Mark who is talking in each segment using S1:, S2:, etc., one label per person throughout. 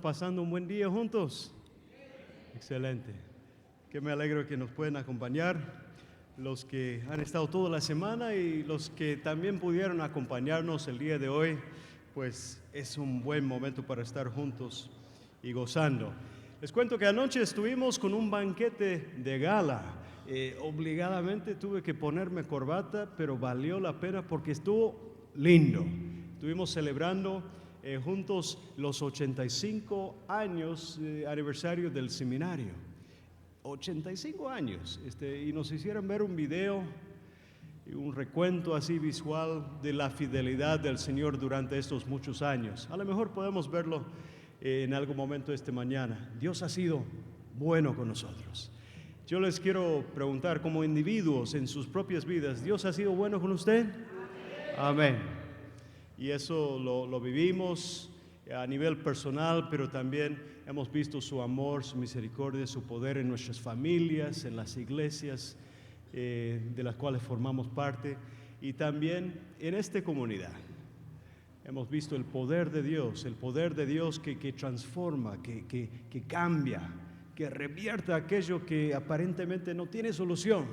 S1: ¿Pasando un buen día juntos? Excelente. Que me alegro que nos pueden acompañar, los que han estado toda la semana y los que también pudieron acompañarnos el día de hoy, pues es un buen momento para estar juntos y gozando. Les cuento que anoche estuvimos con un banquete de gala. Obligadamente tuve que ponerme corbata, pero valió la pena porque estuvo lindo. Estuvimos celebrando juntos los 85 años aniversario del seminario. 85 años, y nos hicieron ver un video y un recuento así visual de la fidelidad del Señor durante estos muchos años. A lo mejor podemos verlo en algún momento esta mañana. Dios ha sido bueno con nosotros. Yo les quiero preguntar, como individuos en sus propias vidas, ¿Dios ha sido bueno con usted? Amén. Y eso lo vivimos a nivel personal, pero también hemos visto su amor, su misericordia, su poder en nuestras familias, en las iglesias de las cuales formamos parte y también en esta comunidad. Hemos visto el poder de Dios que transforma, que cambia, que revierte aquello que aparentemente no tiene solución.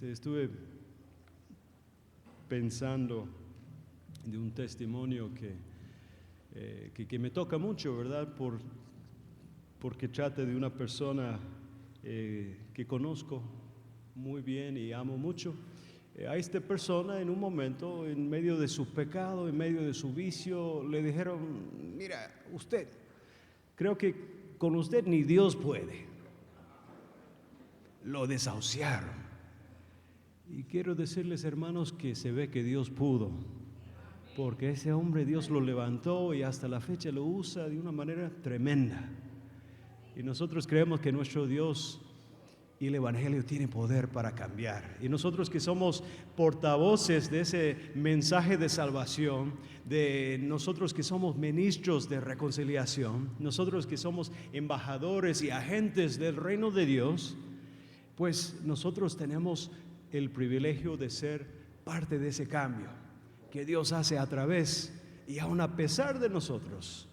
S1: Estuve pensando de un testimonio que me toca mucho, ¿verdad? Porque trata de una persona que conozco muy bien y amo mucho. A esta persona en un momento, en medio de su pecado, en medio de su vicio, le dijeron: mira, creo que con usted ni Dios puede. Lo desahuciaron. Y quiero decirles, hermanos, que se ve que Dios pudo, porque ese hombre Dios lo levantó y hasta la fecha lo usa de una manera tremenda. Y nosotros creemos que nuestro Dios y el Evangelio tiene poder para cambiar. Y nosotros que somos portavoces de ese mensaje de salvación, de nosotros que somos ministros de reconciliación, nosotros que somos embajadores y agentes del reino de Dios, pues nosotros tenemos el privilegio de ser parte de ese cambio que Dios hace a través y aún a pesar de nosotros.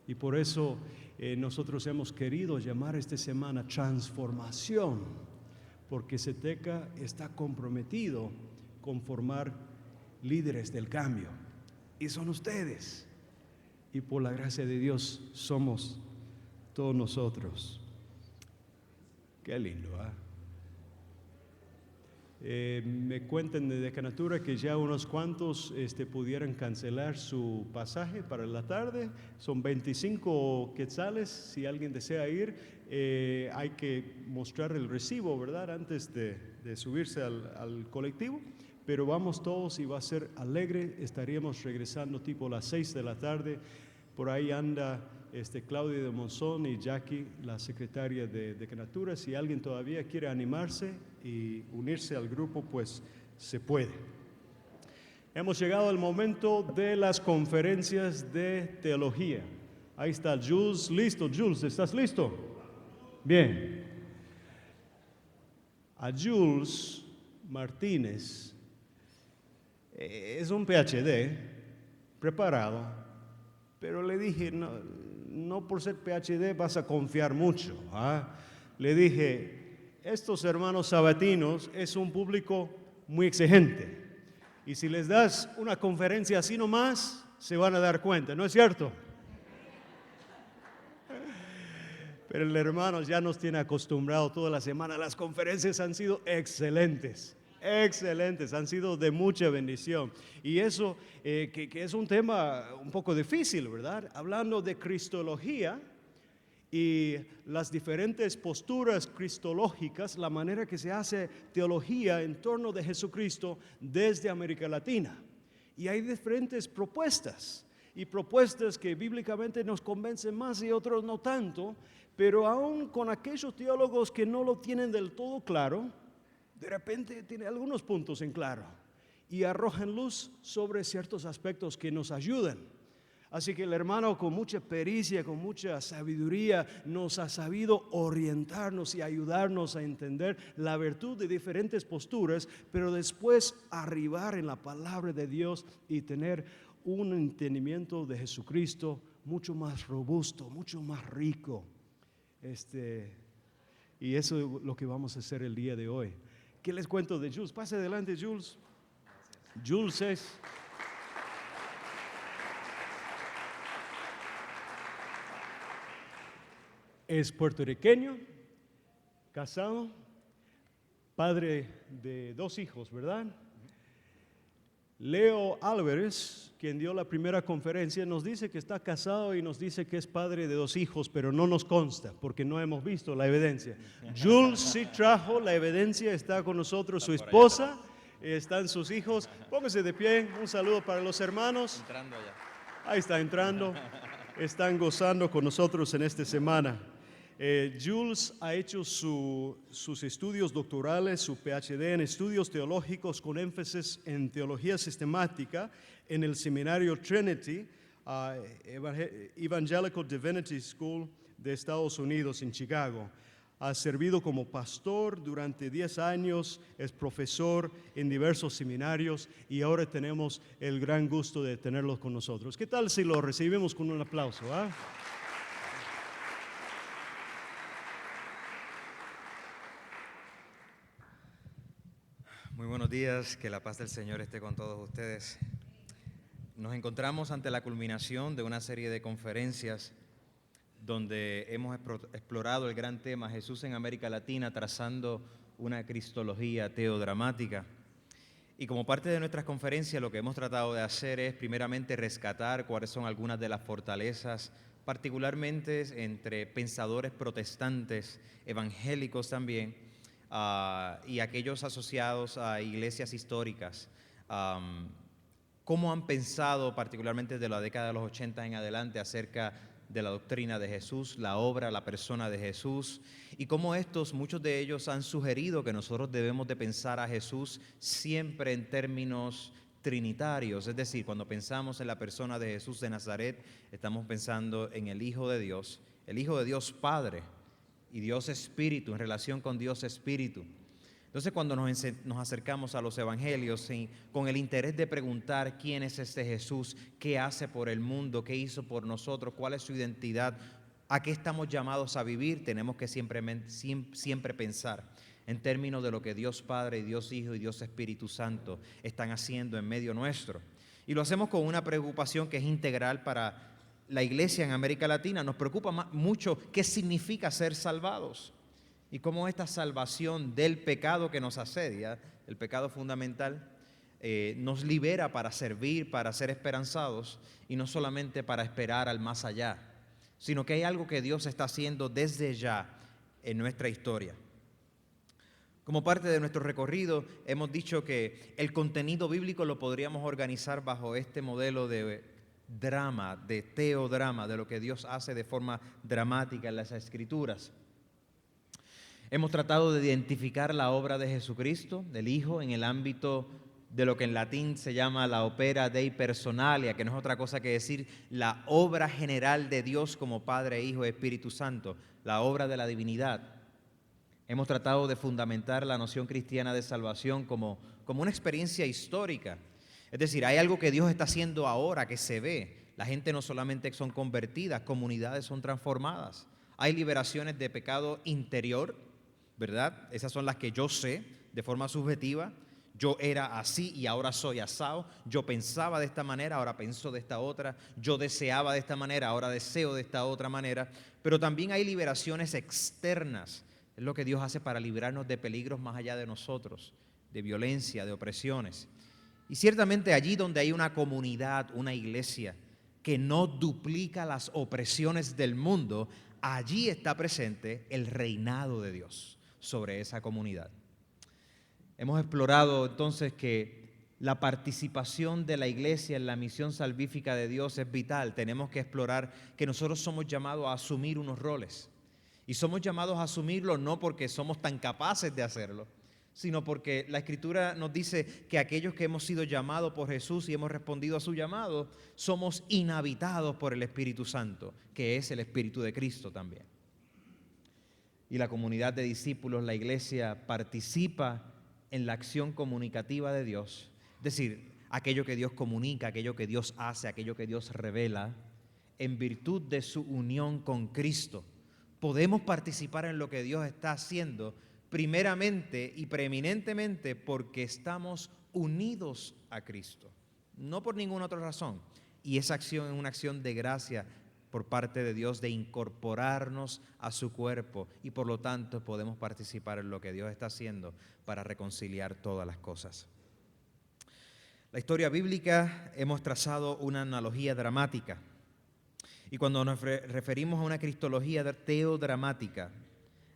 S1: Y por eso nosotros hemos querido llamar esta semana Transformación, porque CETECA está comprometido con formar líderes del cambio. Y son ustedes. Y por la gracia de Dios somos todos nosotros. Qué lindo, me cuentan de Decanatura que ya unos cuantos pudieran cancelar su pasaje para la tarde. Son 25 quetzales. Si alguien desea ir, hay que mostrar el recibo, ¿verdad? Antes de subirse al colectivo. Pero vamos todos y va a ser alegre. Estaríamos regresando tipo las 6 de la tarde. Por ahí anda Claudia de Monzón y Jackie, la secretaria de Decanatura. Si alguien todavía quiere animarse y unirse al grupo, pues se puede. Hemos llegado al momento de las conferencias de teología. Ahí está Jules. Listo, Jules, ¿estás listo? Bien. A Jules Martínez es un PhD preparado, pero le dije, no por ser PhD vas a confiar mucho. Le dije, estos hermanos sabatinos es un público muy exigente. Y si les das una conferencia así nomás, se van a dar cuenta, ¿no es cierto? Pero el hermano ya nos tiene acostumbrado toda la semana. Las conferencias han sido excelentes. Han sido de mucha bendición. Y eso que es un tema un poco difícil, ¿verdad? Hablando de cristología y las diferentes posturas cristológicas, la manera que se hace teología en torno de Jesucristo desde América Latina. Y hay diferentes propuestas, y propuestas que bíblicamente nos convencen más y otros no tanto, pero aún con aquellos teólogos que no lo tienen del todo claro, de repente tiene algunos puntos en claro y arrojan luz sobre ciertos aspectos que nos ayudan Así que el hermano con mucha pericia, con mucha sabiduría, nos ha sabido orientarnos y ayudarnos a entender la virtud de diferentes posturas, pero después arribar en la palabra de Dios y tener un entendimiento de Jesucristo mucho más robusto, mucho más rico. Y eso es lo que vamos a hacer el día de hoy. ¿Qué les cuento de Jules? Pase adelante, Jules. Jules es puertorriqueño, casado, padre de 2 hijos, ¿verdad? Leo Álvarez, quien dio la primera conferencia, nos dice que está casado y nos dice que es padre de 2 hijos, pero no nos consta porque no hemos visto la evidencia. Jules sí trajo la evidencia, está con nosotros su esposa, están sus hijos. Póngase de pie, un saludo para los hermanos.
S2: Entrando allá.
S1: Ahí está entrando, están gozando con nosotros en esta semana. Jules ha hecho sus estudios doctorales, su PhD en estudios teológicos con énfasis en teología sistemática en el seminario Trinity, Evangelical Divinity School de Estados Unidos en Chicago. Ha servido como pastor durante 10 años, es profesor en diversos seminarios y ahora tenemos el gran gusto de tenerlos con nosotros. ¿Qué tal si lo recibimos con un aplauso?
S2: Muy buenos días, que la paz del Señor esté con todos ustedes. Nos encontramos ante la culminación de una serie de conferencias donde hemos explorado el gran tema Jesús en América Latina, trazando una cristología teodramática. Y como parte de nuestras conferencias lo que hemos tratado de hacer es primeramente rescatar cuáles son algunas de las fortalezas, particularmente entre pensadores protestantes, evangélicos también, y aquellos asociados a iglesias históricas. ¿Cómo han pensado, particularmente de la década de los 80 en adelante, acerca de la doctrina de Jesús, la obra, la persona de Jesús? Y cómo muchos de ellos han sugerido que nosotros debemos de pensar a Jesús siempre en términos trinitarios. Es decir, cuando pensamos en la persona de Jesús de Nazaret, estamos pensando en el Hijo de Dios Padre, y Dios Espíritu, en relación con Dios Espíritu. Entonces, cuando nos acercamos a los evangelios con el interés de preguntar quién es este Jesús, qué hace por el mundo, qué hizo por nosotros, cuál es su identidad, a qué estamos llamados a vivir, tenemos que siempre pensar en términos de lo que Dios Padre, y Dios Hijo y Dios Espíritu Santo están haciendo en medio nuestro. Y lo hacemos con una preocupación que es integral para la iglesia en América Latina. Nos preocupa mucho qué significa ser salvados y cómo esta salvación del pecado que nos asedia, el pecado fundamental, nos libera para servir, para ser esperanzados y no solamente para esperar al más allá, sino que hay algo que Dios está haciendo desde ya en nuestra historia. Como parte de nuestro recorrido hemos dicho que el contenido bíblico lo podríamos organizar bajo este modelo de drama, de teodrama, de lo que Dios hace de forma dramática en las Escrituras. Hemos tratado de identificar la obra de Jesucristo, del Hijo, en el ámbito de lo que en latín se llama la opera Dei personalia, que no es otra cosa que decir la obra general de Dios como Padre, Hijo y Espíritu Santo, la obra de la divinidad. Hemos tratado de fundamentar la noción cristiana de salvación como una experiencia histórica. Es decir, hay algo que Dios está haciendo ahora que se ve. La gente no solamente son convertidas, comunidades son transformadas. Hay liberaciones de pecado interior, ¿verdad? Esas son las que yo sé de forma subjetiva. Yo era así y ahora soy asao. Yo pensaba de esta manera, ahora pienso de esta otra. Yo deseaba de esta manera, ahora deseo de esta otra manera. Pero también hay liberaciones externas. Es lo que Dios hace para librarnos de peligros más allá de nosotros, de violencia, de opresiones. Y ciertamente allí donde hay una comunidad, una iglesia que no duplica las opresiones del mundo, allí está presente el reinado de Dios sobre esa comunidad. Hemos explorado entonces que la participación de la iglesia en la misión salvífica de Dios es vital. Tenemos que explorar que nosotros somos llamados a asumir unos roles. Y somos llamados a asumirlo no porque somos tan capaces de hacerlo, sino porque la Escritura nos dice que aquellos que hemos sido llamados por Jesús y hemos respondido a su llamado, somos inhabitados por el Espíritu Santo, que es el Espíritu de Cristo también. Y la comunidad de discípulos, la iglesia, participa en la acción comunicativa de Dios, es decir, aquello que Dios comunica, aquello que Dios hace, aquello que Dios revela, en virtud de su unión con Cristo. Podemos participar en lo que Dios está haciendo primeramente y preeminentemente porque estamos unidos a Cristo, no por ninguna otra razón. Y esa acción es una acción de gracia por parte de Dios de incorporarnos a su cuerpo y por lo tanto podemos participar en lo que Dios está haciendo para reconciliar todas las cosas. La historia bíblica hemos trazado una analogía dramática y cuando nos referimos a una cristología teodramática,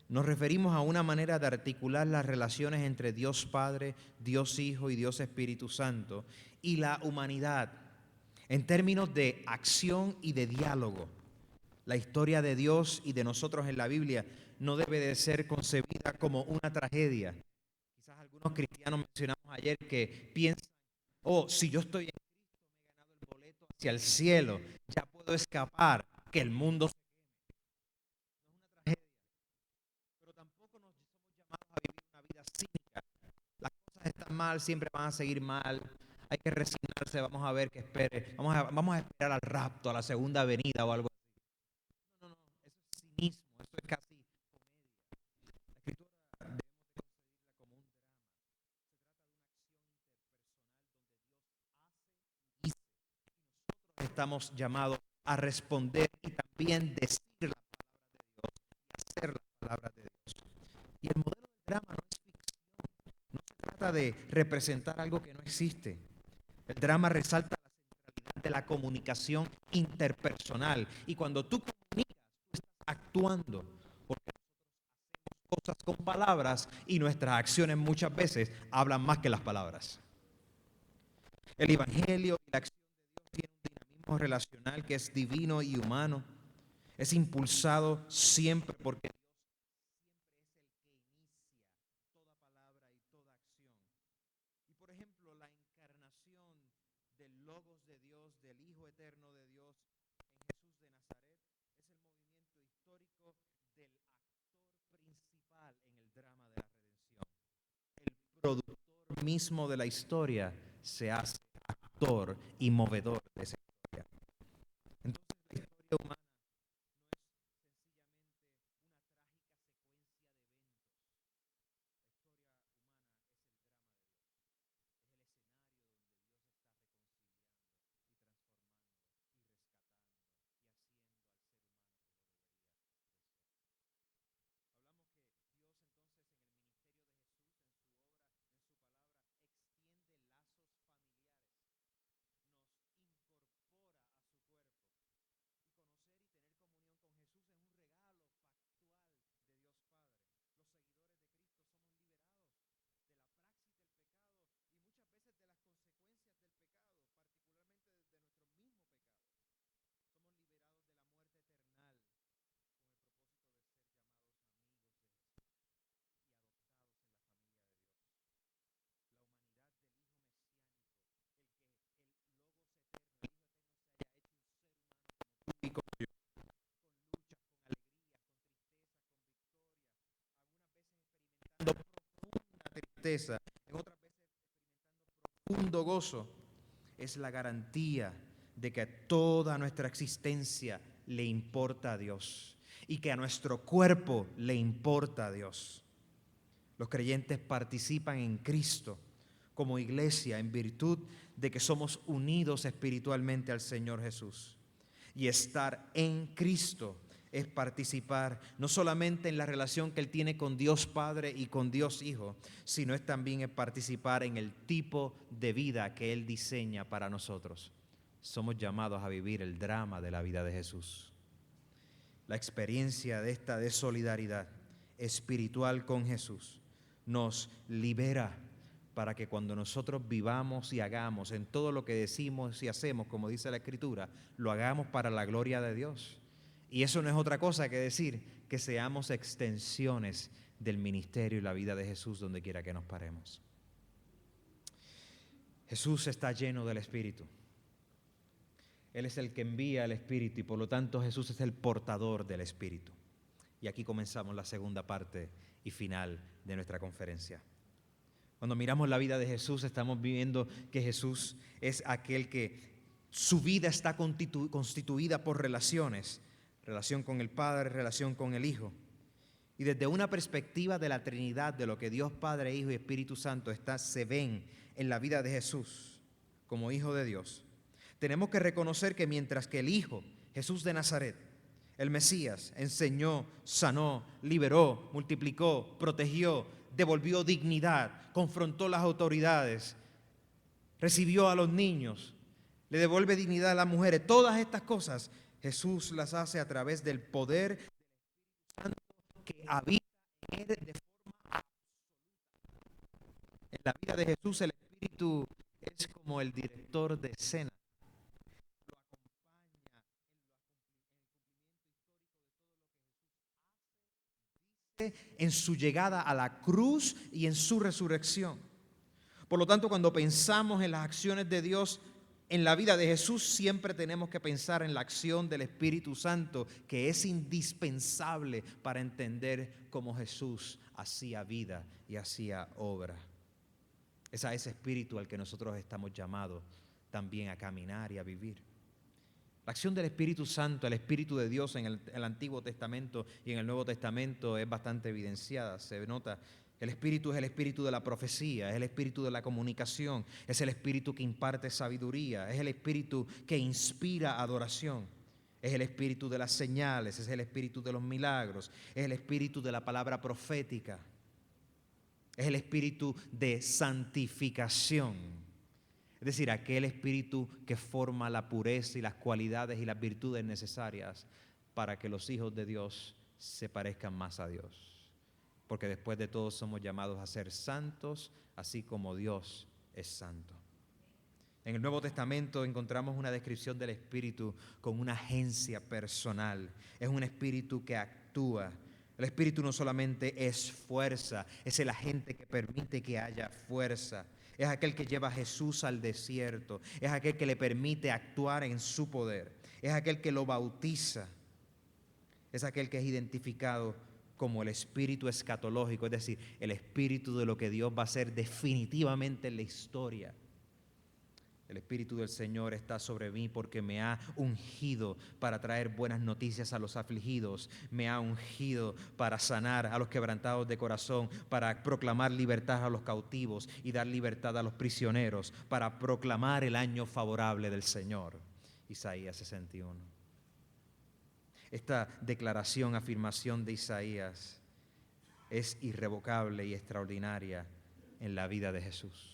S2: nos referimos a una manera de articular las relaciones entre Dios Padre, Dios Hijo y Dios Espíritu Santo y la humanidad en términos de acción y de diálogo. La historia de Dios y de nosotros en la Biblia no debe de ser concebida como una tragedia. Quizás algunos cristianos mencionamos ayer que piensan, si yo estoy en Cristo, me he ganado el boleto hacia el cielo, ya puedo escapar, que el mundo se queme. No es una tragedia. Pero tampoco nos somos llamados a vivir una vida cínica. Las cosas están mal, siempre van a seguir mal. Hay que resignarse, vamos a ver qué espere. Vamos a esperar al rapto, a la segunda venida o algo así. No, eso es cinismo, eso es casi comedia. La Escritura debemos de concebirla como un drama. Se trata de una acción interpersonal donde Dios hace y dice. Y nosotros estamos llamados a responder y también decir la palabra de Dios y hacer la palabra de Dios. Y el modelo del drama no es ficción, no se trata de representar algo que no existe. El drama resalta la centralidad de la comunicación interpersonal y cuando tú comunicas, tú estás actuando, porque nosotros hacemos cosas con palabras y nuestras acciones muchas veces hablan más que las palabras. El Evangelio y la acción de Dios tienen un dinamismo relacional que es divino y humano. Es impulsado siempre porque Dios siempre es el que inicia toda palabra y toda acción. Y por ejemplo, la encarnación del Logos de Dios, del Hijo Eterno de Dios en Jesús de Nazaret, es el movimiento histórico del actor principal en el drama de la redención. El productor mismo de la historia se hace actor y movedor de esa historia. Entonces la historia humana y como yo, con luchas, con alegría, con tristeza, con victoria, algunas veces experimentando profunda tristeza, en otras veces experimentando profundo gozo, es la garantía de que toda nuestra existencia le importa a Dios y que a nuestro cuerpo le importa a Dios. Los creyentes participan en Cristo como iglesia en virtud de que somos unidos espiritualmente al Señor Jesús. Y estar en Cristo es participar no solamente en la relación que Él tiene con Dios Padre y con Dios Hijo, sino es también participar en el tipo de vida que Él diseña para nosotros. Somos llamados a vivir el drama de la vida de Jesús. La experiencia de solidaridad espiritual con Jesús nos libera para que cuando nosotros vivamos y hagamos en todo lo que decimos y hacemos, como dice la Escritura, lo hagamos para la gloria de Dios. Y eso no es otra cosa que decir que seamos extensiones del ministerio y la vida de Jesús donde quiera que nos paremos. Jesús está lleno del Espíritu. Él es el que envía el Espíritu y por lo tanto Jesús es el portador del Espíritu. Y aquí comenzamos la segunda parte y final de nuestra conferencia. Cuando miramos la vida de Jesús, estamos viendo que Jesús es aquel que su vida está constituida por relaciones, relación con el Padre, relación con el Hijo. Y desde una perspectiva de la Trinidad, de lo que Dios Padre, Hijo y Espíritu Santo se ven en la vida de Jesús como Hijo de Dios, tenemos que reconocer que mientras que el Hijo, Jesús de Nazaret, el Mesías, enseñó, sanó, liberó, multiplicó, protegió, devolvió dignidad, confrontó las autoridades, recibió a los niños, le devuelve dignidad a las mujeres, todas estas cosas Jesús las hace a través del poder del Espíritu Santo que habita en él de forma absoluta. En la vida de Jesús el Espíritu es como el director de escena. En su llegada a la cruz y en su resurrección. Por lo tanto, cuando pensamos en las acciones de Dios en la vida de Jesús, siempre tenemos que pensar en la acción del Espíritu Santo, que es indispensable para entender cómo Jesús hacía vida y hacía obra. Es a ese Espíritu al que nosotros estamos llamados también a caminar y a vivir. La acción del Espíritu Santo, el Espíritu de Dios en el Antiguo Testamento y en el Nuevo Testamento es bastante evidenciada. Se nota, el Espíritu es el Espíritu de la profecía, es el Espíritu de la comunicación, es el Espíritu que imparte sabiduría, es el Espíritu que inspira adoración, es el Espíritu de las señales, es el Espíritu de los milagros, es el Espíritu de la palabra profética, es el Espíritu de santificación. Es decir, aquel Espíritu que forma la pureza y las cualidades y las virtudes necesarias para que los hijos de Dios se parezcan más a Dios. Porque después de todo somos llamados a ser santos, así como Dios es santo. En el Nuevo Testamento encontramos una descripción del Espíritu con una agencia personal. Es un Espíritu que actúa. El Espíritu no solamente es fuerza, es el agente que permite que haya fuerza. Es aquel que lleva a Jesús al desierto. Es aquel que le permite actuar en su poder. Es aquel que lo bautiza. Es aquel que es identificado como el espíritu escatológico, es decir, el espíritu de lo que Dios va a hacer definitivamente en la historia. El Espíritu del Señor está sobre mí porque me ha ungido para traer buenas noticias a los afligidos, me ha ungido para sanar a los quebrantados de corazón, para proclamar libertad a los cautivos y dar libertad a los prisioneros, para proclamar el año favorable del Señor. Isaías 61. Esta declaración, afirmación de Isaías es irrevocable y extraordinaria en la vida de Jesús.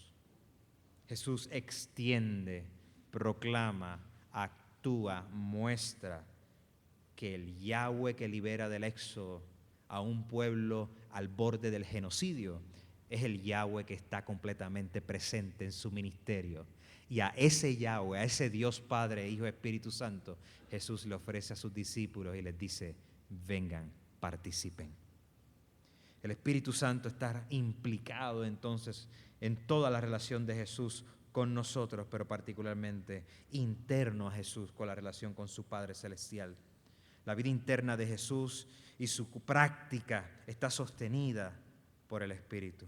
S2: Jesús extiende, proclama, actúa, muestra que el Yahweh que libera del éxodo a un pueblo al borde del genocidio es el Yahweh que está completamente presente en su ministerio. Y a ese Yahweh, a ese Dios Padre, Hijo, Espíritu Santo, Jesús le ofrece a sus discípulos y les dice: vengan, participen. El Espíritu Santo está implicado entonces en toda la relación de Jesús con nosotros, pero particularmente interno a Jesús con la relación con su Padre Celestial. La vida interna de Jesús y su práctica está sostenida por el Espíritu.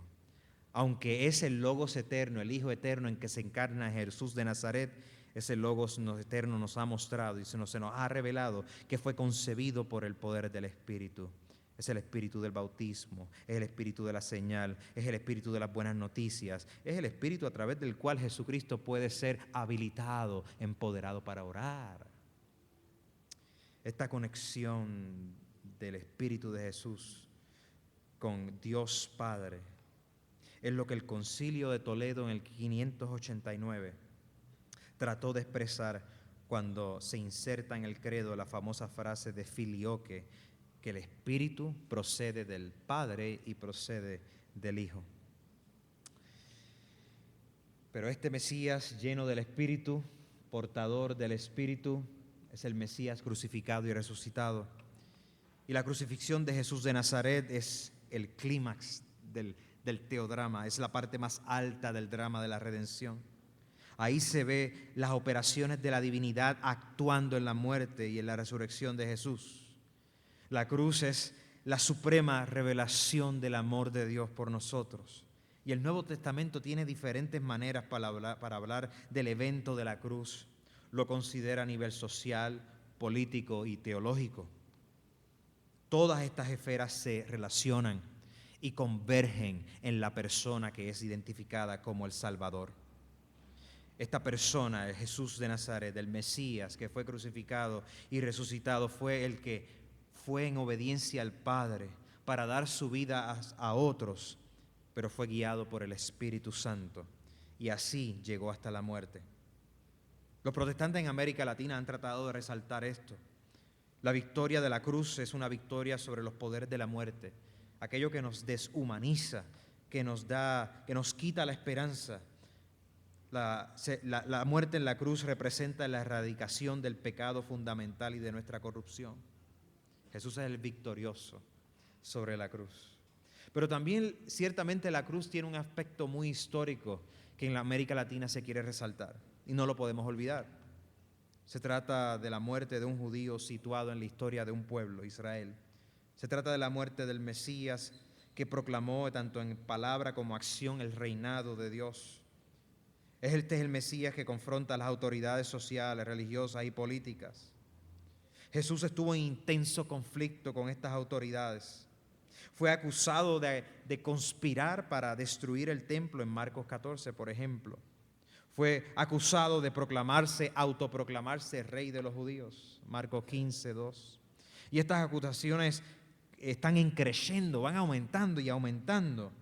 S2: Aunque es el Logos eterno, el Hijo eterno en que se encarna Jesús de Nazaret, ese Logos eterno nos ha mostrado y se nos ha revelado que fue concebido por el poder del Espíritu. Es el Espíritu del bautismo, es el Espíritu de la señal, es el Espíritu de las buenas noticias, es el Espíritu a través del cual Jesucristo puede ser habilitado, empoderado para orar. Esta conexión del Espíritu de Jesús con Dios Padre es lo que el Concilio de Toledo en el 589 trató de expresar cuando se inserta en el credo la famosa frase de Filioque, que el Espíritu procede del Padre y procede del Hijo. Pero este Mesías lleno del Espíritu, portador del Espíritu, es el Mesías crucificado y resucitado. Y la crucifixión de Jesús de Nazaret es el clímax del teodrama, es la parte más alta del drama de la redención. Ahí se ve las operaciones de la divinidad actuando en la muerte y en la resurrección de Jesús. La cruz es la suprema revelación del amor de Dios por nosotros. Y el Nuevo Testamento tiene diferentes maneras para hablar del evento de la cruz. Lo considera a nivel social, político y teológico. Todas estas esferas se relacionan y convergen en la persona que es identificada como el Salvador. Esta persona, el Jesús de Nazaret, el Mesías que fue crucificado y resucitado, fue el que fue en obediencia al Padre para dar su vida a otros, pero fue guiado por el Espíritu Santo y así llegó hasta la muerte. Los protestantes en América Latina han tratado de resaltar esto. La victoria de la cruz es una victoria sobre los poderes de la muerte, aquello que nos deshumaniza, que nos quita la esperanza. La muerte en la cruz representa la erradicación del pecado fundamental y de nuestra corrupción. Jesús es el victorioso sobre la cruz. Pero también ciertamente la cruz tiene un aspecto muy histórico que en la América Latina se quiere resaltar y no lo podemos olvidar. Se trata de la muerte de un judío situado en la historia de un pueblo, Israel. Se trata de la muerte del Mesías que proclamó tanto en palabra como acción el reinado de Dios. Este es el Mesías que confronta a las autoridades sociales, religiosas y políticas. Jesús estuvo en intenso conflicto con estas autoridades. Fue acusado de conspirar para destruir el templo en Marcos 14, por ejemplo. Fue acusado de autoproclamarse rey de los judíos, Marcos 15, 2. Y estas acusaciones están creciendo, van aumentando y aumentando.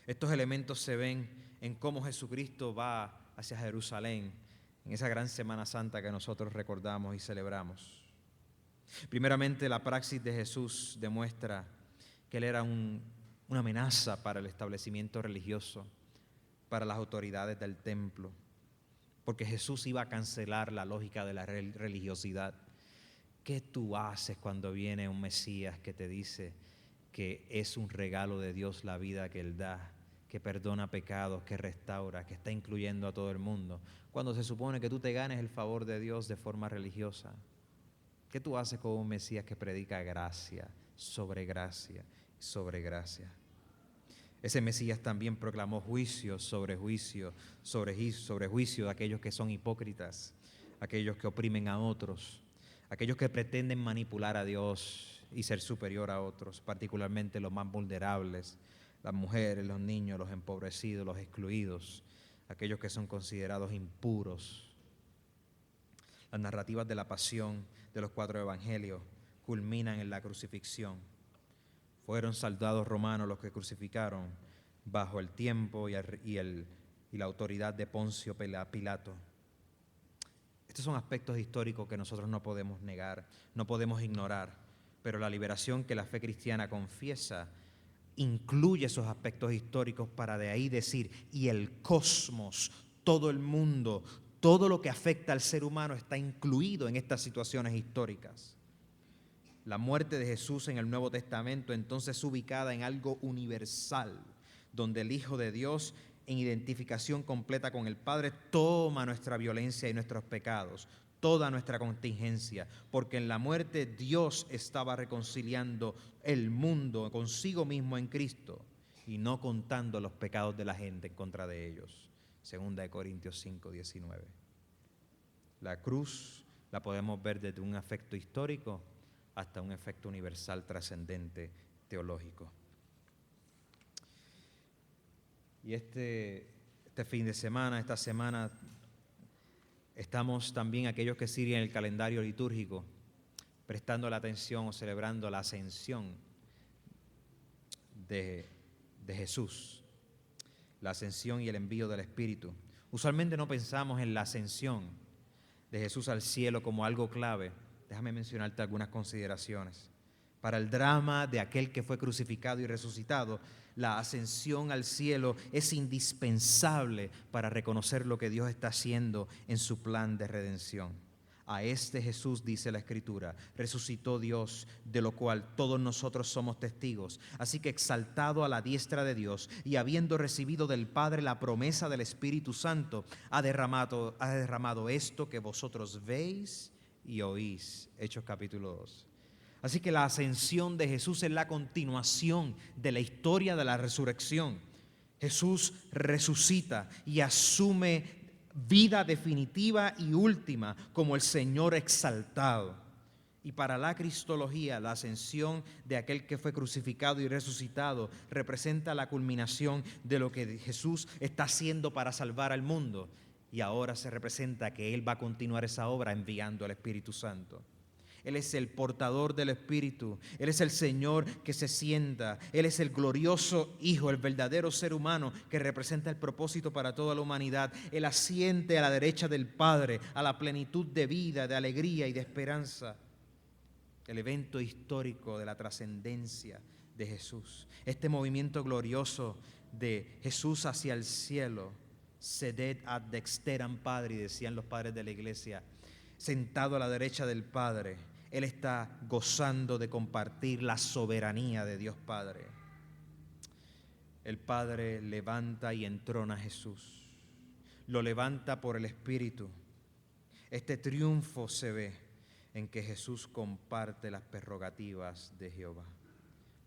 S2: Estos elementos se ven en cómo Jesucristo va hacia Jerusalén, en esa gran Semana Santa que nosotros recordamos y celebramos. Primeramente, la praxis de Jesús demuestra que Él era una amenaza para el establecimiento religioso, para las autoridades del templo, porque Jesús iba a cancelar la lógica de la religiosidad. ¿Qué tú haces cuando viene un Mesías que te dice que es un regalo de Dios la vida que Él da, que perdona pecados, que restaura, que está incluyendo a todo el mundo, cuando se supone que tú te ganes el favor de Dios de forma religiosa? ¿Qué tú haces con un Mesías que predica gracia sobre gracia sobre gracia? Ese Mesías también proclamó juicio sobre juicio, sobre juicio de aquellos que son hipócritas, aquellos que oprimen a otros, aquellos que pretenden manipular a Dios y ser superior a otros, particularmente los más vulnerables, las mujeres, los niños, los empobrecidos, los excluidos, aquellos que son considerados impuros. Las narrativas de la pasión de los 4 evangelios culminan en la crucifixión. Fueron soldados romanos los que crucificaron bajo el tiempo y la autoridad de Poncio Pilato. Estos son aspectos históricos que nosotros no podemos negar, no podemos ignorar, pero la liberación que la fe cristiana confiesa incluye esos aspectos históricos para de ahí decir, y el cosmos, todo el mundo, todo lo que afecta al ser humano está incluido en estas situaciones históricas. La muerte de Jesús en el Nuevo Testamento entonces es ubicada en algo universal, donde el Hijo de Dios, en identificación completa con el Padre, toma nuestra violencia y nuestros pecados, toda nuestra contingencia, porque en la muerte Dios estaba reconciliando el mundo consigo mismo en Cristo y no contando los pecados de la gente en contra de ellos. 2 Corintios 5, 19. La cruz la podemos ver desde un efecto histórico hasta un efecto universal trascendente teológico. Y este fin de semana, esta semana, estamos también aquellos que siguen el calendario litúrgico, prestando la atención o celebrando la ascensión de Jesús, la ascensión y el envío del Espíritu. Usualmente no pensamos en la ascensión de Jesús al cielo como algo clave. Déjame mencionarte algunas consideraciones. Para el drama de aquel que fue crucificado y resucitado, la ascensión al cielo es indispensable para reconocer lo que Dios está haciendo en su plan de redención. A este Jesús, dice la Escritura, resucitó Dios, de lo cual todos nosotros somos testigos. Así que exaltado a la diestra de Dios y habiendo recibido del Padre la promesa del Espíritu Santo, ha derramado esto que vosotros veis y oís. Hechos capítulo 2. Así que la ascensión de Jesús es la continuación de la historia de la resurrección. Jesús resucita y asume vida definitiva y última como el Señor exaltado. Y para la cristología, la ascensión de aquel que fue crucificado y resucitado representa la culminación de lo que Jesús está haciendo para salvar al mundo. Y ahora se representa que Él va a continuar esa obra enviando al Espíritu Santo. Él es el portador del Espíritu. Él es el Señor que se sienta. Él es el glorioso Hijo, el verdadero ser humano que representa el propósito para toda la humanidad. Él asiente a la derecha del Padre, a la plenitud de vida, de alegría y de esperanza. El evento histórico de la trascendencia de Jesús. Este movimiento glorioso de Jesús hacia el cielo. Sedet ad dexteram Padri, decían los padres de la iglesia. Sentado a la derecha del Padre. Él está gozando de compartir la soberanía de Dios Padre. El Padre levanta y entrona a Jesús. Lo levanta por el Espíritu. Este triunfo se ve en que Jesús comparte las prerrogativas de Jehová.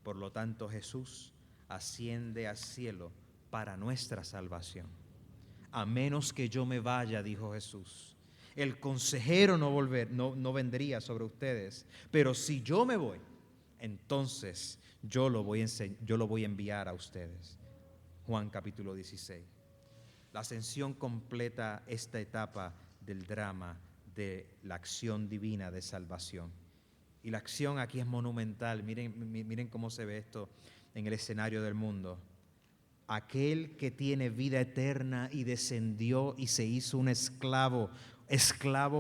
S2: Por lo tanto, Jesús asciende al cielo para nuestra salvación. A menos que yo me vaya, dijo Jesús, el consejero no vendría sobre ustedes, pero si yo me voy, entonces yo lo voy a enviar a ustedes. Juan capítulo 16. La ascensión completa esta etapa del drama de la acción divina de salvación. Y la acción aquí es monumental. Miren cómo se ve esto en el escenario del mundo. Aquel que tiene vida eterna y descendió y se hizo un esclavo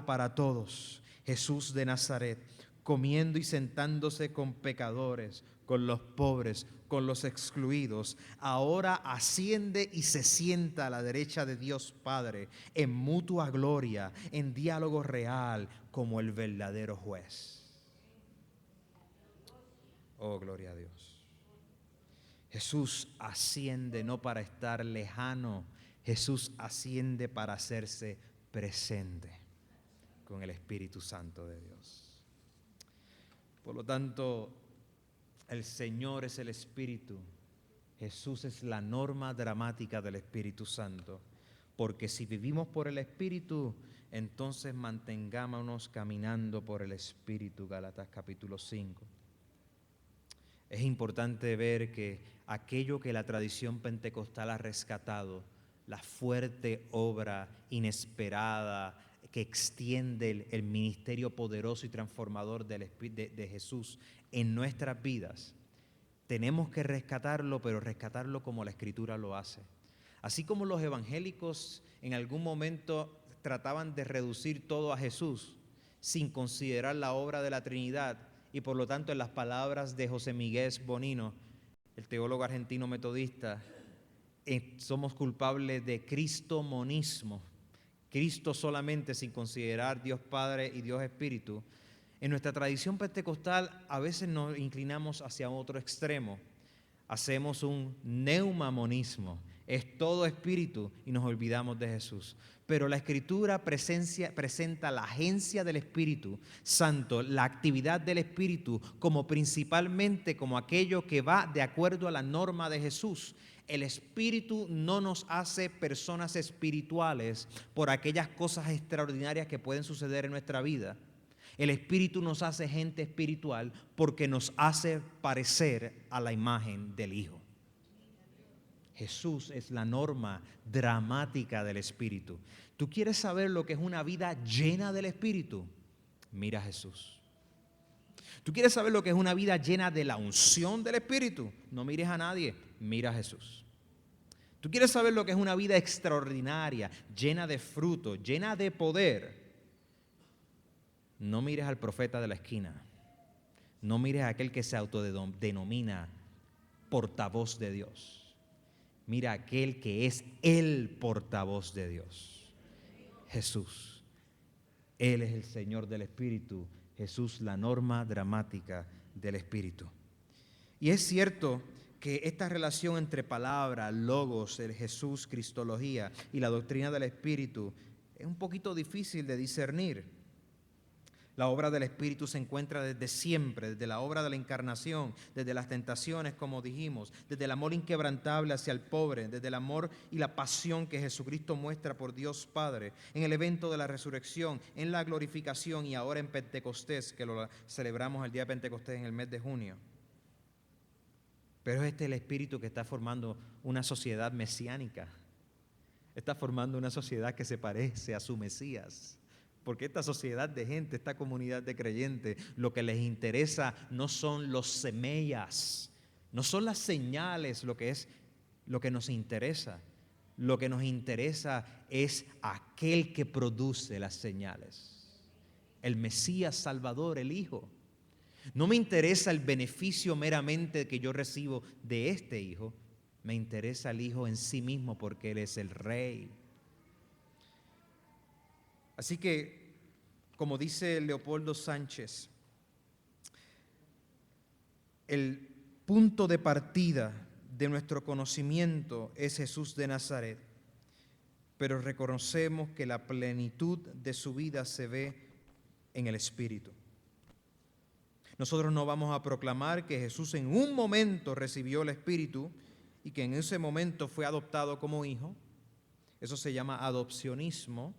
S2: para todos, Jesús de Nazaret, comiendo y sentándose con pecadores, con los pobres, con los excluidos, ahora asciende y se sienta a la derecha de Dios Padre, en mutua gloria, en diálogo real, como el verdadero juez. Oh, gloria a Dios. Jesús asciende no para estar lejano, Jesús asciende para hacerse presente con el Espíritu Santo de Dios. Por lo tanto, el Señor es el Espíritu, Jesús es la norma dramática del Espíritu Santo, porque si vivimos por el Espíritu, entonces mantengámonos caminando por el Espíritu, Gálatas capítulo 5. Es importante ver que aquello que la tradición pentecostal ha rescatado, la fuerte obra inesperada que extiende el ministerio poderoso y transformador de Jesús en nuestras vidas, tenemos que rescatarlo, pero rescatarlo como la Escritura lo hace. Así como los evangélicos en algún momento trataban de reducir todo a Jesús sin considerar la obra de la Trinidad, y por lo tanto en las palabras de José Miguel Bonino, el teólogo argentino metodista, somos culpables de cristomonismo, Cristo solamente sin considerar Dios Padre y Dios Espíritu. En nuestra tradición pentecostal a veces nos inclinamos hacia otro extremo, hacemos un neumamonismo, es todo espíritu y nos olvidamos de Jesús. Pero la Escritura presenta la agencia del Espíritu Santo, la actividad del Espíritu principalmente como aquello que va de acuerdo a la norma de Jesús. El Espíritu no nos hace personas espirituales por aquellas cosas extraordinarias que pueden suceder en nuestra vida. El Espíritu nos hace gente espiritual porque nos hace parecer a la imagen del Hijo. Jesús es la norma dramática del Espíritu. ¿Tú quieres saber lo que es una vida llena del Espíritu? Mira a Jesús. ¿Tú quieres saber lo que es una vida llena de la unción del Espíritu? No mires a nadie, mira a Jesús. ¿Tú quieres saber lo que es una vida extraordinaria, llena de fruto, llena de poder? No mires al profeta de la esquina. No mires a aquel que se autodenomina portavoz de Dios. Mira a aquel que es el portavoz de Dios, Jesús. Él es el Señor del Espíritu, Jesús la norma dramática del Espíritu. Y es cierto que esta relación entre palabra, logos, el Jesús, cristología y la doctrina del Espíritu es un poquito difícil de discernir. La obra del Espíritu se encuentra desde siempre, desde la obra de la encarnación, desde las tentaciones, como dijimos, desde el amor inquebrantable hacia el pobre, desde el amor y la pasión que Jesucristo muestra por Dios Padre, en el evento de la resurrección, en la glorificación y ahora en Pentecostés, que lo celebramos el día de Pentecostés en el mes de junio. Pero este es el Espíritu que está formando una sociedad mesiánica, está formando una sociedad que se parece a su Mesías. Porque esta sociedad de gente, esta comunidad de creyentes, lo que les interesa no son los semillas, no son las señales lo que nos interesa. Lo que nos interesa es aquel que produce las señales, el Mesías Salvador, el Hijo. No me interesa el beneficio meramente que yo recibo de este Hijo, me interesa el Hijo en sí mismo porque Él es el Rey. Así que, como dice Leopoldo Sánchez, el punto de partida de nuestro conocimiento es Jesús de Nazaret, pero reconocemos que la plenitud de su vida se ve en el Espíritu. Nosotros no vamos a proclamar que Jesús en un momento recibió el Espíritu y que en ese momento fue adoptado como hijo. Eso se llama adopcionismo.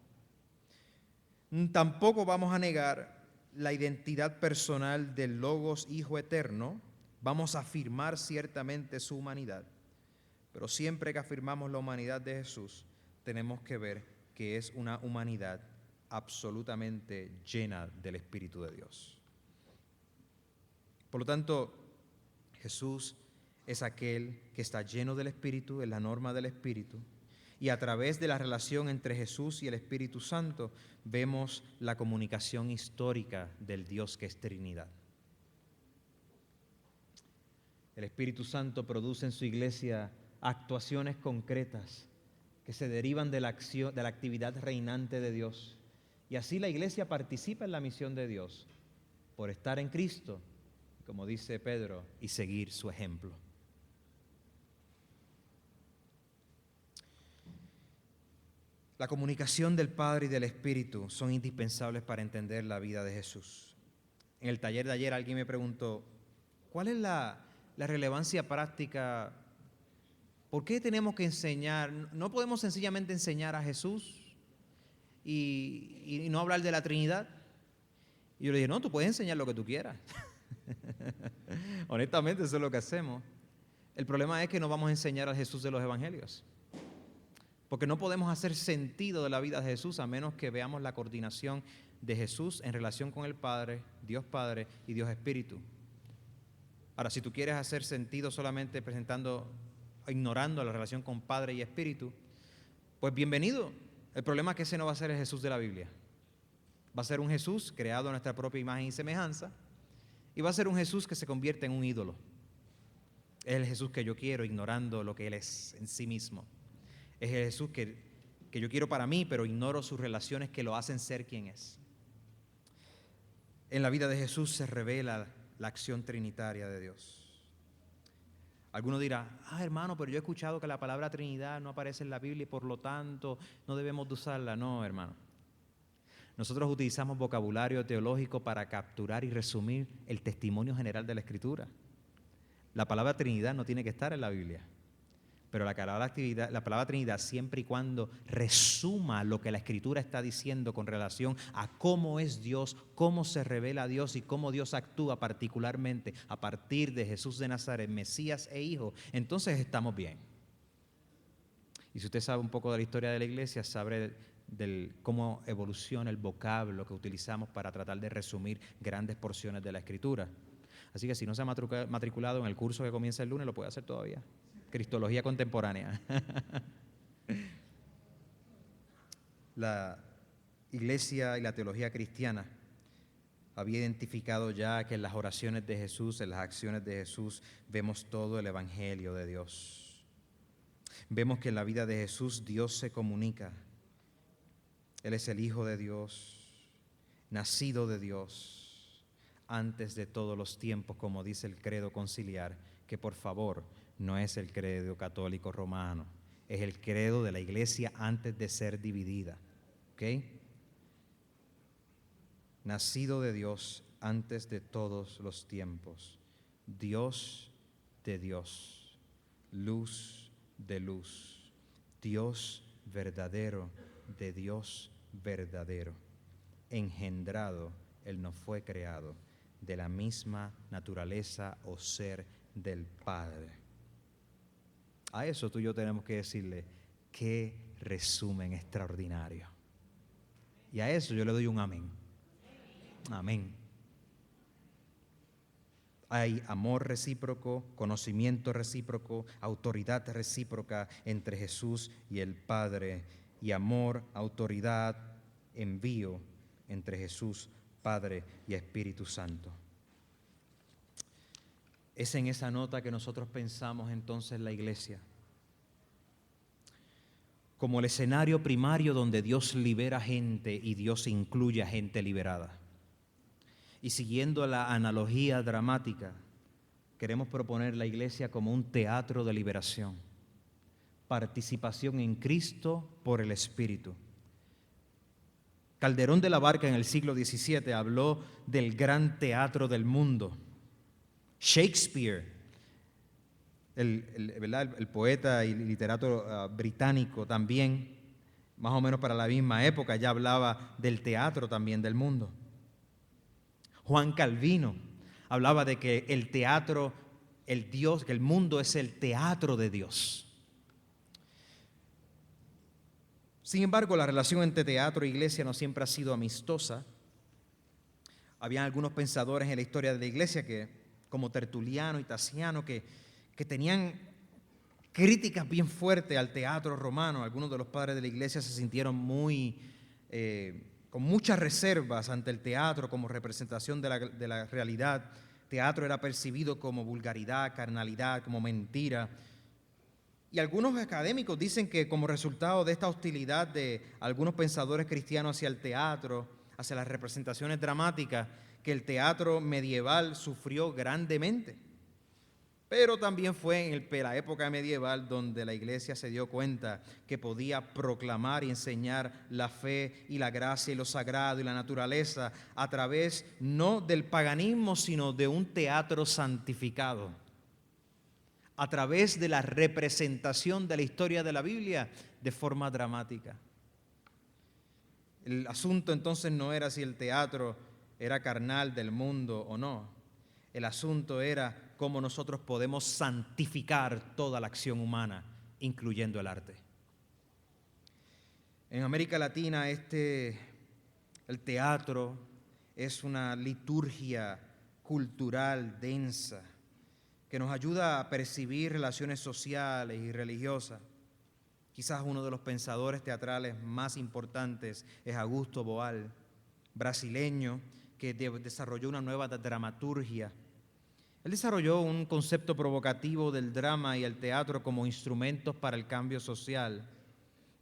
S2: Tampoco vamos a negar la identidad personal del Logos Hijo Eterno. Vamos a afirmar ciertamente su humanidad. Pero siempre que afirmamos la humanidad de Jesús, tenemos que ver que es una humanidad absolutamente llena del Espíritu de Dios. Por lo tanto, Jesús es aquel que está lleno del Espíritu, es la norma del Espíritu. Y a través de la relación entre Jesús y el Espíritu Santo vemos la comunicación histórica del Dios que es Trinidad. El Espíritu Santo produce en su iglesia actuaciones concretas que se derivan de la actividad reinante de Dios. Y así la iglesia participa en la misión de Dios por estar en Cristo, como dice Pedro, y seguir su ejemplo. La comunicación del Padre y del Espíritu son indispensables para entender la vida de Jesús. En el taller de ayer alguien me preguntó, ¿cuál es la relevancia práctica? ¿Por qué tenemos que enseñar? ¿No podemos sencillamente enseñar a Jesús y no hablar de la Trinidad? Y yo le dije, no, tú puedes enseñar lo que tú quieras. Honestamente, eso es lo que hacemos. El problema es que no vamos a enseñar al Jesús de los evangelios. Porque no podemos hacer sentido de la vida de Jesús a menos que veamos la coordinación de Jesús en relación con el Padre y Dios Espíritu. Ahora, si tú quieres hacer sentido solamente ignorando la relación con Padre y Espíritu, pues bienvenido. El problema es que ese no va a ser el Jesús de la Biblia. Va a ser un Jesús creado a nuestra propia imagen y semejanza, y va a ser un Jesús que se convierte en un ídolo. Es el Jesús que yo quiero, ignorando lo que Él es en sí mismo. Es el Jesús que yo quiero para mí, pero ignoro sus relaciones que lo hacen ser quien es. En la vida de Jesús se revela la acción trinitaria de Dios. Alguno dirá, hermano, pero yo he escuchado que la palabra Trinidad no aparece en la Biblia y por lo tanto no debemos de usarla. No, hermano. Nosotros utilizamos vocabulario teológico para capturar y resumir el testimonio general de la Escritura. La palabra Trinidad no tiene que estar en la Biblia, pero la palabra Trinidad, siempre y cuando resuma lo que la Escritura está diciendo con relación a cómo es Dios, cómo se revela a Dios y cómo Dios actúa particularmente a partir de Jesús de Nazaret, Mesías e Hijo, entonces estamos bien. Y si usted sabe un poco de la historia de la iglesia, sabe cómo evoluciona el vocablo que utilizamos para tratar de resumir grandes porciones de la Escritura. Así que si no se ha matriculado en el curso que comienza el lunes, lo puede hacer todavía. Cristología contemporánea. La iglesia y la teología cristiana había identificado ya que en las oraciones de Jesús, en las acciones de Jesús, vemos todo el evangelio de Dios. Vemos que en la vida de Jesús Dios se comunica. Él es el Hijo de Dios. nacido de Dios antes de todos los tiempos, como dice el credo conciliar, que por favor no es el credo católico romano, es el credo de la iglesia antes de ser dividida. ¿Ok? Nacido de Dios antes de todos los tiempos, Dios de Dios, luz de luz, Dios verdadero de Dios verdadero, engendrado, Él no fue creado, de la misma naturaleza o ser del Padre. A eso tú y yo tenemos que decirle, qué resumen extraordinario. Y a eso yo le doy un amén. Amén. Hay amor recíproco, conocimiento recíproco, autoridad recíproca entre Jesús y el Padre, y amor, autoridad, envío entre Jesús, Padre y Espíritu Santo. Es en esa nota que nosotros pensamos entonces la iglesia como el escenario primario donde Dios libera gente y Dios incluye a gente liberada. Y siguiendo la analogía dramática, queremos proponer la iglesia como un teatro de liberación, participación en Cristo por el Espíritu. Calderón de la Barca en el siglo XVII habló del gran teatro del mundo. Shakespeare, el poeta y literato británico también, más o menos para la misma época, ya hablaba del teatro también del mundo. Juan Calvino hablaba de que el teatro, que el mundo es el teatro de Dios. Sin embargo, la relación entre teatro e iglesia no siempre ha sido amistosa. Habían algunos pensadores en la historia de la iglesia como Tertuliano y Tasiano, que tenían críticas bien fuertes al teatro romano. Algunos de los padres de la iglesia se sintieron con muchas reservas ante el teatro como representación de la realidad. Teatro era percibido como vulgaridad, carnalidad, como mentira. Y algunos académicos dicen que como resultado de esta hostilidad de algunos pensadores cristianos hacia el teatro, hacia las representaciones dramáticas, que el teatro medieval sufrió grandemente. Pero también fue en la época medieval donde la iglesia se dio cuenta que podía proclamar y enseñar la fe y la gracia y lo sagrado y la naturaleza a través no del paganismo, sino de un teatro santificado, a través de la representación de la historia de la Biblia de forma dramática. El asunto entonces no era si el teatro era carnal del mundo o no. El asunto era cómo nosotros podemos santificar toda la acción humana, incluyendo el arte. En América Latina el teatro es una liturgia cultural densa que nos ayuda a percibir relaciones sociales y religiosas. Quizás uno de los pensadores teatrales más importantes es Augusto Boal, brasileño, que desarrolló una nueva dramaturgia. Él desarrolló un concepto provocativo del drama y el teatro como instrumentos para el cambio social.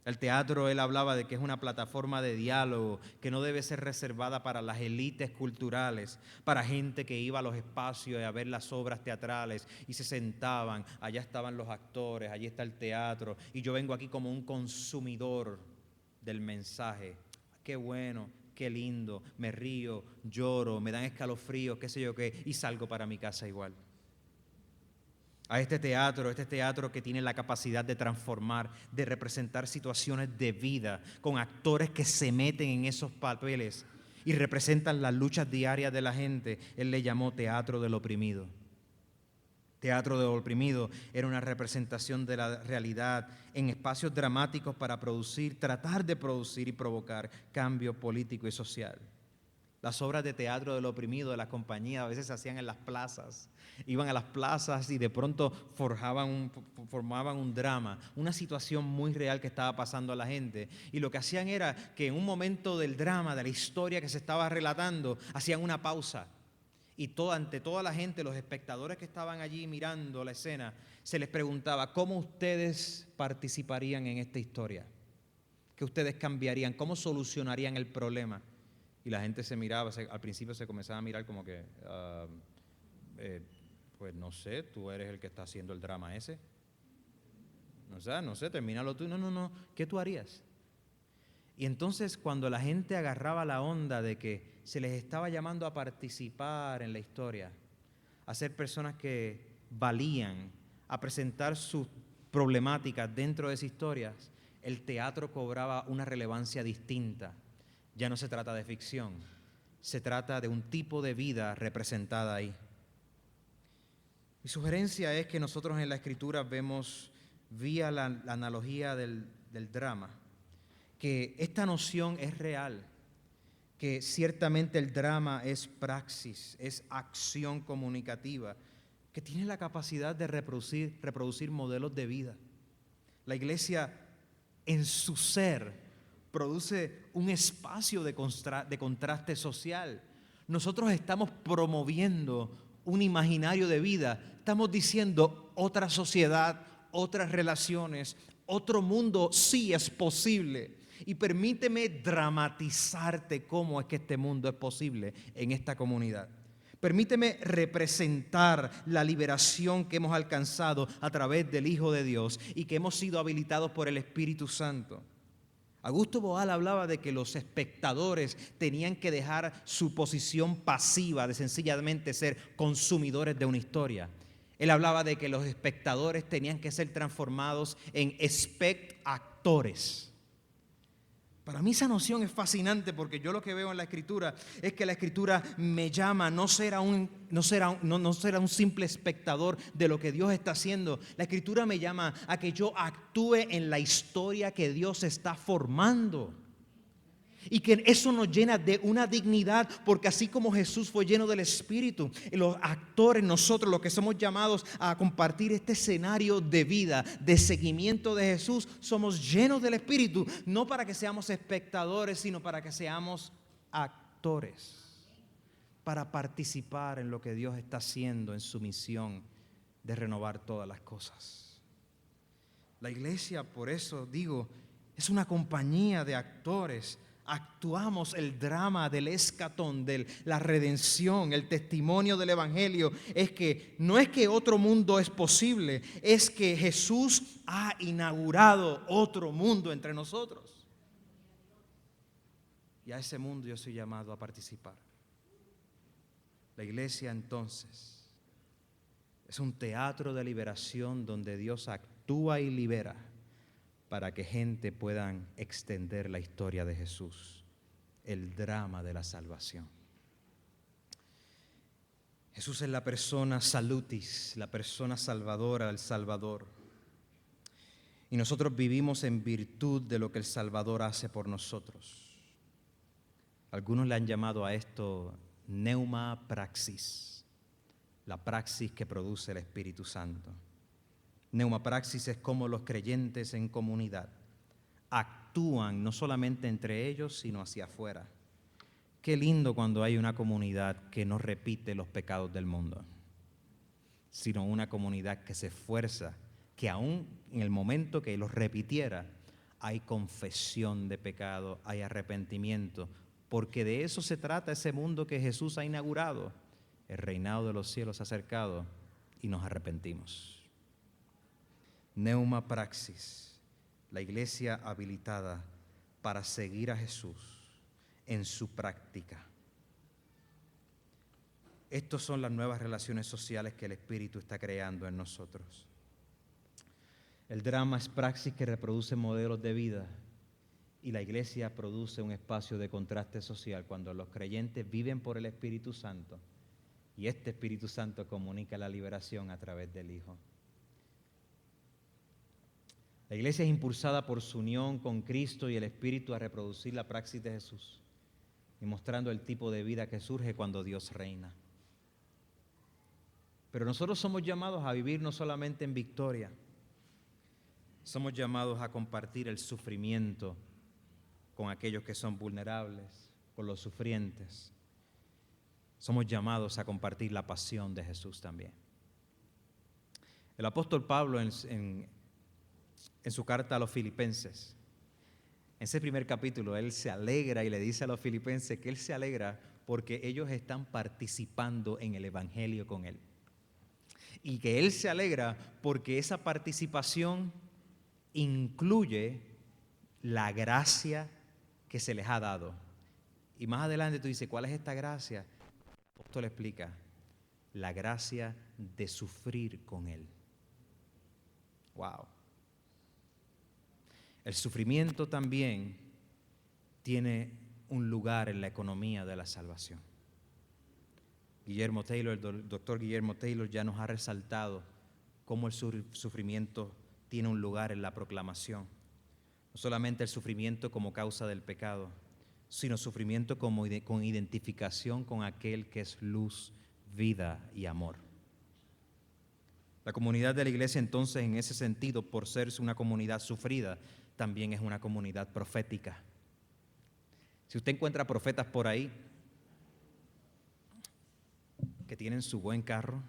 S2: El teatro, él hablaba de que es una plataforma de diálogo que no debe ser reservada para las élites culturales, para gente que iba a los espacios a ver las obras teatrales y se sentaban, allá estaban los actores, allí está el teatro, y yo vengo aquí como un consumidor del mensaje. Qué bueno, qué lindo, me río, lloro, me dan escalofríos, qué sé yo qué, y salgo para mi casa igual. A este teatro que tiene la capacidad de transformar, de representar situaciones de vida, con actores que se meten en esos papeles y representan las luchas diarias de la gente, él le llamó teatro del oprimido. Teatro del oprimido era una representación de la realidad en espacios dramáticos para tratar de producir y provocar cambio político y social. Las obras de teatro del oprimido de las compañías a veces se hacían en las plazas. Iban a las plazas y de pronto formaban un drama, una situación muy real que estaba pasando a la gente. Y lo que hacían era que en un momento del drama, de la historia que se estaba relatando, hacían una pausa. Y ante toda la gente, los espectadores que estaban allí mirando la escena, se les preguntaba, ¿cómo ustedes participarían en esta historia? ¿Qué ustedes cambiarían? ¿Cómo solucionarían el problema? Y Y la gente se miraba, al principio se comenzaba a mirar como que, pues no sé, tú eres el que está haciendo el drama ese. O sea, no sé, termínalo tú. No, ¿qué tú harías? Y entonces cuando la gente agarraba la onda de que se les estaba llamando a participar en la historia, a ser personas que valían, a presentar sus problemáticas dentro de esas historias, el teatro cobraba una relevancia distinta. Ya no se trata de ficción, se trata de un tipo de vida representada ahí. Mi sugerencia es que nosotros en la Escritura vemos, vía la analogía del drama, que esta noción es real, que ciertamente el drama es praxis, es acción comunicativa, que tiene la capacidad de reproducir modelos de vida. La iglesia en su ser produce un espacio de contraste social. Nosotros estamos promoviendo un imaginario de vida, estamos diciendo otra sociedad, otras relaciones, otro mundo sí es posible. Y permíteme dramatizarte cómo es que este mundo es posible en esta comunidad. Permíteme representar la liberación que hemos alcanzado a través del Hijo de Dios y que hemos sido habilitados por el Espíritu Santo. Augusto Boal hablaba de que los espectadores tenían que dejar su posición pasiva de sencillamente ser consumidores de una historia. Él hablaba de que los espectadores tenían que ser transformados en espectactores. Para mí esa noción es fascinante porque yo lo que veo en la Escritura es que la Escritura me llama no ser un simple espectador de lo que Dios está haciendo. La Escritura me llama a que yo actúe en la historia que Dios está formando. Y que eso nos llena de una dignidad, porque así como Jesús fue lleno del Espíritu, los actores, nosotros los que somos llamados a compartir este escenario de vida, de seguimiento de Jesús, somos llenos del Espíritu, no para que seamos espectadores, sino para que seamos actores, para participar en lo que Dios está haciendo en su misión de renovar todas las cosas. La iglesia, por eso digo, es una compañía de actores. Actuamos el drama del escatón, de la redención, el testimonio del evangelio. Es que no es que otro mundo es posible, es que Jesús ha inaugurado otro mundo entre nosotros. Y a ese mundo yo soy llamado a participar. La iglesia entonces es un teatro de liberación donde Dios actúa y libera, para que gente puedan extender la historia de Jesús, el drama de la salvación. Jesús es la persona salutis, la persona salvadora, el Salvador. Y nosotros vivimos en virtud de lo que el Salvador hace por nosotros. Algunos le han llamado a esto neuma praxis, la praxis que produce el Espíritu Santo. Neumapraxis es como los creyentes en comunidad actúan no solamente entre ellos, sino hacia afuera. Qué lindo cuando hay una comunidad que no repite los pecados del mundo, sino una comunidad que se esfuerza, que aún en el momento que los repitiera, hay confesión de pecado, hay arrepentimiento, porque de eso se trata ese mundo que Jesús ha inaugurado. El reinado de los cielos se ha acercado y nos arrepentimos. Neuma praxis, la iglesia habilitada para seguir a Jesús en su práctica. Estas son las nuevas relaciones sociales que el Espíritu está creando en nosotros. El drama es praxis que reproduce modelos de vida y la iglesia produce un espacio de contraste social cuando los creyentes viven por el Espíritu Santo y este Espíritu Santo comunica la liberación a través del Hijo. La iglesia es impulsada por su unión con Cristo y el Espíritu a reproducir la praxis de Jesús y mostrando el tipo de vida que surge cuando Dios reina. Pero nosotros somos llamados a vivir no solamente en victoria, somos llamados a compartir el sufrimiento con aquellos que son vulnerables, con los sufrientes. Somos llamados a compartir la pasión de Jesús también. El apóstol Pablo en su carta a los Filipenses, En ese primer capítulo, él se alegra y le dice a los filipenses que él se alegra porque ellos están participando en el evangelio con él. Y que él se alegra porque esa participación incluye la gracia que se les ha dado. Y más adelante tú dices, ¿cuál es esta gracia? El apóstol explica, la gracia de sufrir con él. Wow. El sufrimiento también tiene un lugar en la economía de la salvación. El doctor Guillermo Taylor ya nos ha resaltado cómo el sufrimiento tiene un lugar en la proclamación. No solamente el sufrimiento como causa del pecado, sino sufrimiento con identificación con aquel que es luz, vida y amor. La comunidad de la iglesia entonces, en ese sentido, por ser una comunidad sufrida, también es una comunidad profética. Si usted encuentra profetas por ahí que tienen su buen carro,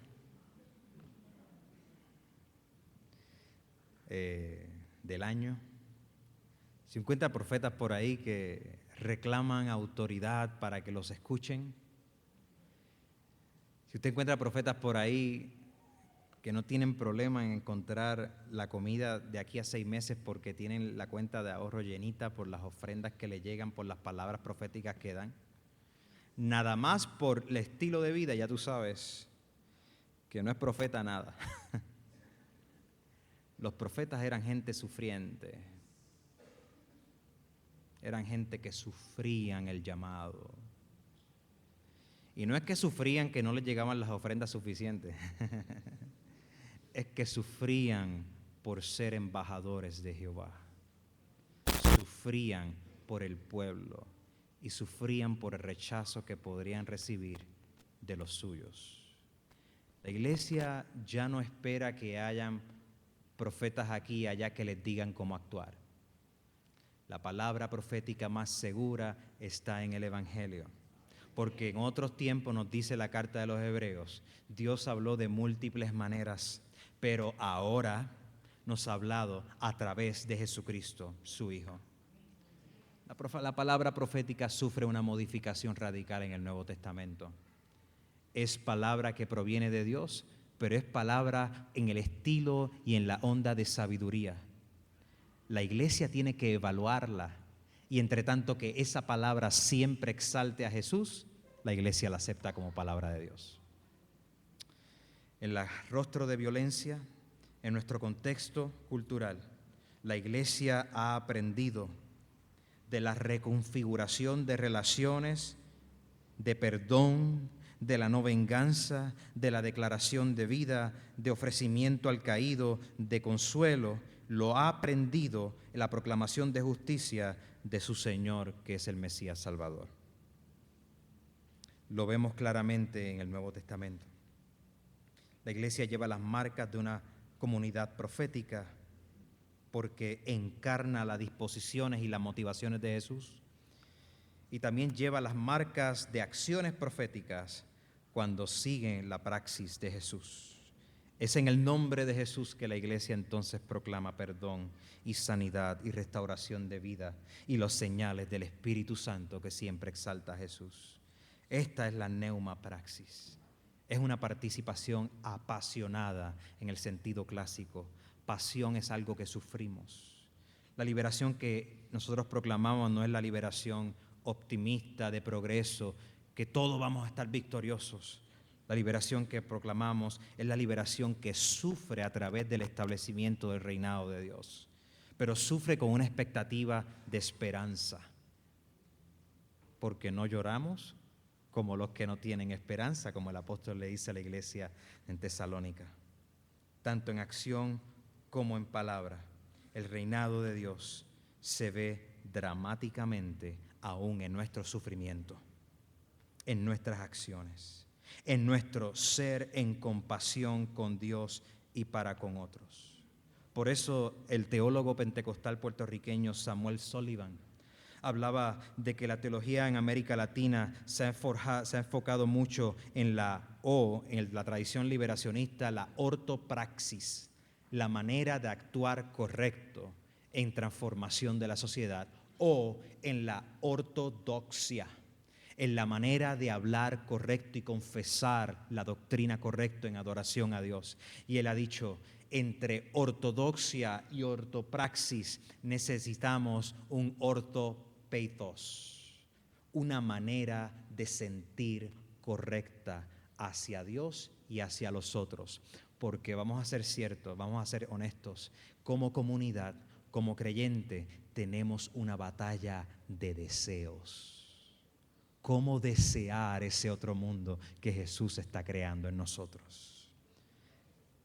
S2: del año, si encuentra profetas por ahí que reclaman autoridad para que los escuchen, si usted encuentra profetas por ahí que no tienen problema en encontrar la comida de aquí a 6 meses porque tienen la cuenta de ahorro llenita por las ofrendas que le llegan, por las palabras proféticas que dan, nada más por el estilo de vida, ya tú sabes que no es profeta nada. Los profetas eran gente sufriente, eran gente que sufrían el llamado. Y no es que sufrían que no les llegaban las ofrendas suficientes, es que sufrían por ser embajadores de Jehová, sufrían por el pueblo y sufrían por el rechazo que podrían recibir de los suyos. La iglesia ya no espera que hayan profetas aquí y allá que les digan cómo actuar. La palabra profética más segura está en el Evangelio, porque en otros tiempos, nos dice la carta de los Hebreos, Dios habló de múltiples maneras, pero ahora nos ha hablado a través de Jesucristo, su Hijo. La palabra profética sufre una modificación radical en el Nuevo Testamento. Es palabra que proviene de Dios, pero es palabra en el estilo y en la onda de sabiduría. La iglesia tiene que evaluarla y entre tanto que esa palabra siempre exalte a Jesús, la iglesia la acepta como palabra de Dios. En el rostro de violencia, en nuestro contexto cultural, la iglesia ha aprendido de la reconfiguración de relaciones, de perdón, de la no venganza, de la declaración de vida, de ofrecimiento al caído, de consuelo. Lo ha aprendido en la proclamación de justicia de su Señor, que es el Mesías Salvador. Lo vemos claramente en el Nuevo Testamento. La iglesia lleva las marcas de una comunidad profética porque encarna las disposiciones y las motivaciones de Jesús. Y también lleva las marcas de acciones proféticas cuando siguen la praxis de Jesús. Es en el nombre de Jesús que la iglesia entonces proclama perdón y sanidad y restauración de vida y los señales del Espíritu Santo que siempre exalta a Jesús. Esta es la neuma praxis. Es una participación apasionada en el sentido clásico. Pasión es algo que sufrimos. La liberación que nosotros proclamamos no es la liberación optimista de progreso, que todos vamos a estar victoriosos. La liberación que proclamamos es la liberación que sufre a través del establecimiento del reinado de Dios, pero sufre con una expectativa de esperanza, porque no lloramos como los que no tienen esperanza, como el apóstol le dice a la iglesia en Tesalónica. Tanto en acción como en palabra, el reinado de Dios se ve dramáticamente aún en nuestro sufrimiento, en nuestras acciones, en nuestro ser en compasión con Dios y para con otros. Por eso el teólogo pentecostal puertorriqueño Samuel Sullivan hablaba de que la teología en América Latina se ha enfocado mucho en la tradición liberacionista, la ortopraxis, la manera de actuar correcto en transformación de la sociedad, o en la ortodoxia, en la manera de hablar correcto y confesar la doctrina correcta en adoración a Dios. Y él ha dicho, entre ortodoxia y ortopraxis necesitamos un ortopeitos, una manera de sentir correcta hacia Dios y hacia los otros. Porque vamos a ser ciertos, vamos a ser honestos, como comunidad, como creyente, tenemos una batalla de deseos. ¿Cómo desear ese otro mundo que Jesús está creando en nosotros?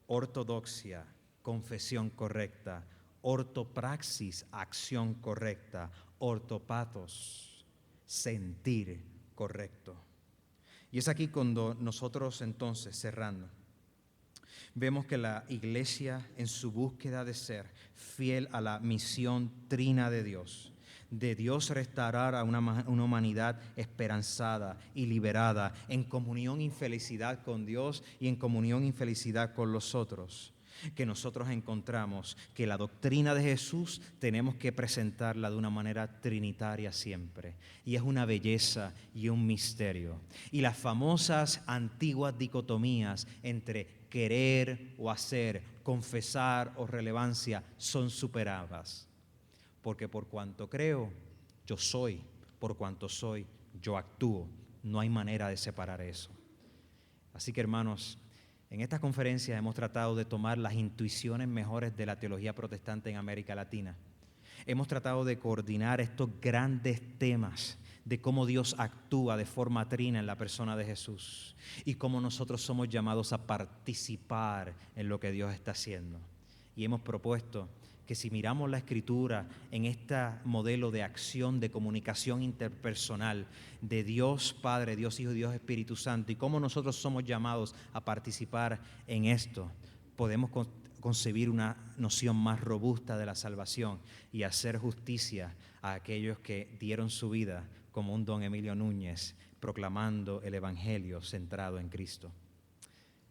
S2: Ortodoxia, confesión correcta. Ortopraxis, acción correcta. Ortopatos, sentir correcto. Y es aquí cuando nosotros entonces, cerrando, vemos que la iglesia en su búsqueda de ser fiel a la misión trina de Dios restaurar a una humanidad esperanzada y liberada en comunión y felicidad con Dios y en comunión y felicidad con los otros, que nosotros encontramos que la doctrina de Jesús tenemos que presentarla de una manera trinitaria siempre, y es una belleza y un misterio. Y las famosas antiguas dicotomías entre querer o hacer, confesar o relevancia son superadas. Porque por cuanto creo, yo soy. Por cuanto soy, yo actúo. No hay manera de separar eso. Así que, hermanos, en esta conferencia hemos tratado de tomar las intuiciones mejores de la teología protestante en América Latina. Hemos tratado de coordinar estos grandes temas de cómo Dios actúa de forma trina en la persona de Jesús y cómo nosotros somos llamados a participar en lo que Dios está haciendo. Y hemos propuesto que si miramos la Escritura en este modelo de acción, de comunicación interpersonal de Dios Padre, Dios Hijo y Dios Espíritu Santo, y cómo nosotros somos llamados a participar en esto, podemos concebir una noción más robusta de la salvación y hacer justicia a aquellos que dieron su vida, como un don Emilio Núñez, proclamando el Evangelio centrado en Cristo.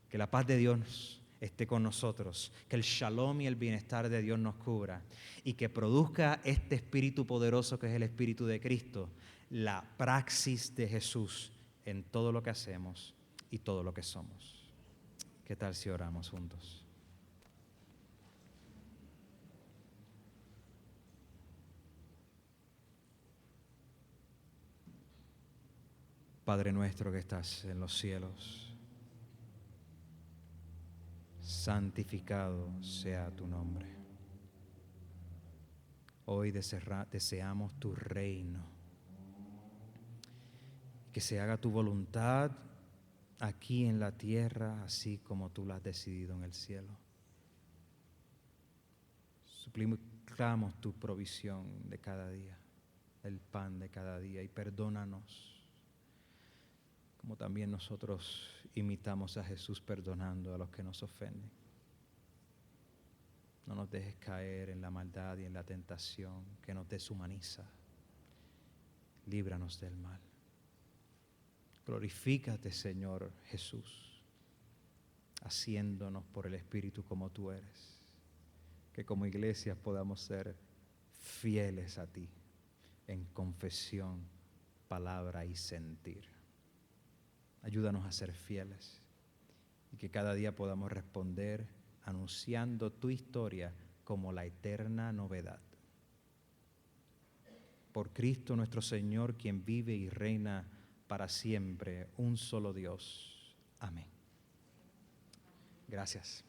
S2: Que la paz de Dios esté con nosotros, que el shalom y el bienestar de Dios nos cubra y que produzca este espíritu poderoso que es el Espíritu de Cristo, la praxis de Jesús en todo lo que hacemos y todo lo que somos. ¿Qué tal si oramos juntos? Padre nuestro que estás en los cielos, santificado sea tu nombre. Hoy deseamos tu reino, que se haga tu voluntad aquí en la tierra, así como tú la has decidido en el cielo. Suplicamos tu provisión de cada día, el pan de cada día, y perdónanos, como también nosotros imitamos a Jesús perdonando a los que nos ofenden. No nos dejes caer en la maldad y en la tentación que nos deshumaniza. Líbranos del mal. Glorifícate, Señor Jesús, haciéndonos por el Espíritu como tú eres. Que como iglesia podamos ser fieles a ti en confesión, palabra y sentir. Ayúdanos a ser fieles y que cada día podamos responder anunciando tu historia como la eterna novedad. Por Cristo nuestro Señor, quien vive y reina para siempre, un solo Dios. Amén. Gracias.